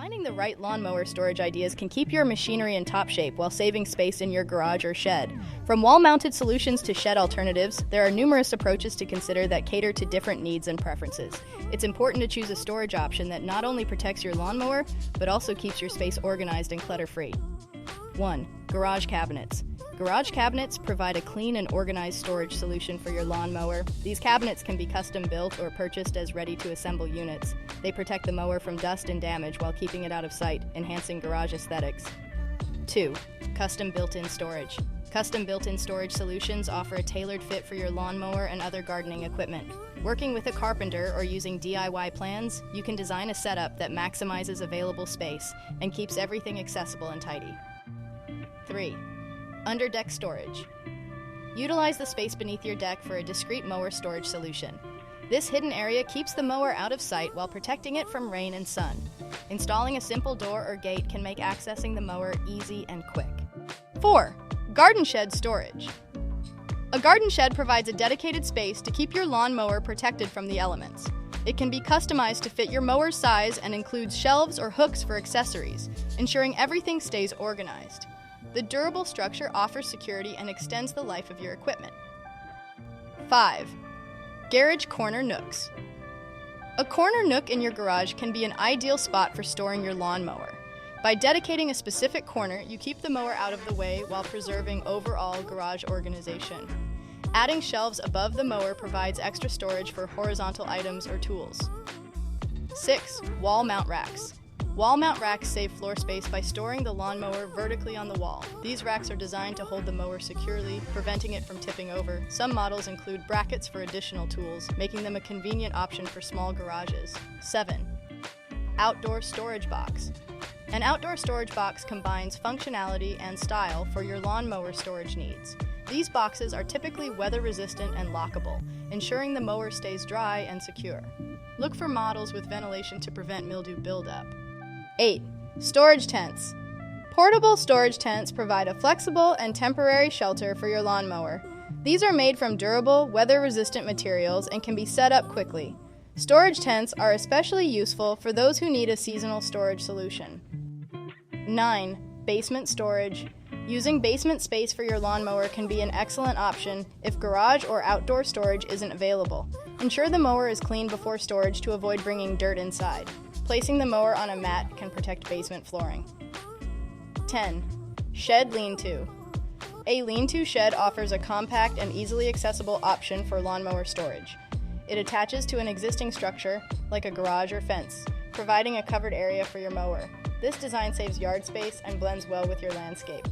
Finding the right lawnmower storage ideas can keep your machinery in top shape while saving space in your garage or shed. From wall-mounted solutions to shed alternatives, there are numerous approaches to consider that cater to different needs and preferences. It's important to choose a storage option that not only protects your lawnmower, but also keeps your space organized and clutter-free. 1. Garage cabinets. Garage cabinets provide a clean and organized storage solution for your lawnmower. These cabinets can be custom built or purchased as ready-to-assemble units. They protect the mower from dust and damage while keeping it out of sight, enhancing garage aesthetics. 2. Custom built-in storage. Custom built-in storage solutions offer a tailored fit for your lawnmower and other gardening equipment. Working with a carpenter or using DIY plans, you can design a setup that maximizes available space and keeps everything accessible and tidy. 3. Underdeck storage. Utilize the space beneath your deck for a discreet mower storage solution. This hidden area keeps the mower out of sight while protecting it from rain and sun. Installing a simple door or gate can make accessing the mower easy and quick. 4. Garden shed storage. A garden shed provides a dedicated space to keep your lawnmower protected from the elements. It can be customized to fit your mower's size and includes shelves or hooks for accessories, ensuring everything stays organized. The durable structure offers security and extends the life of your equipment. 5. Garage corner nooks. A corner nook in your garage can be an ideal spot for storing your lawnmower. By dedicating a specific corner, you keep the mower out of the way while preserving overall garage organization. Adding shelves above the mower provides extra storage for horizontal items or tools. 6. Wall mount racks. Wall mount racks save floor space by storing the lawnmower vertically on the wall. These racks are designed to hold the mower securely, preventing it from tipping over. Some models include brackets for additional tools, making them a convenient option for small garages. 7. Outdoor storage box. An outdoor storage box combines functionality and style for your lawnmower storage needs. These boxes are typically weather-resistant and lockable, ensuring the mower stays dry and secure. Look for models with ventilation to prevent mildew buildup. 8. Storage tents. Portable storage tents provide a flexible and temporary shelter for your lawnmower. These are made from durable, weather-resistant materials and can be set up quickly. Storage tents are especially useful for those who need a seasonal storage solution. 9. Basement storage. Using basement space for your lawnmower can be an excellent option if garage or outdoor storage isn't available. Ensure the mower is cleaned before storage to avoid bringing dirt inside. Placing the mower on a mat can protect basement flooring. 10. Shed lean-to. A lean-to shed offers a compact and easily accessible option for lawnmower storage. It attaches to an existing structure, like a garage or fence, providing a covered area for your mower. This design saves yard space and blends well with your landscape.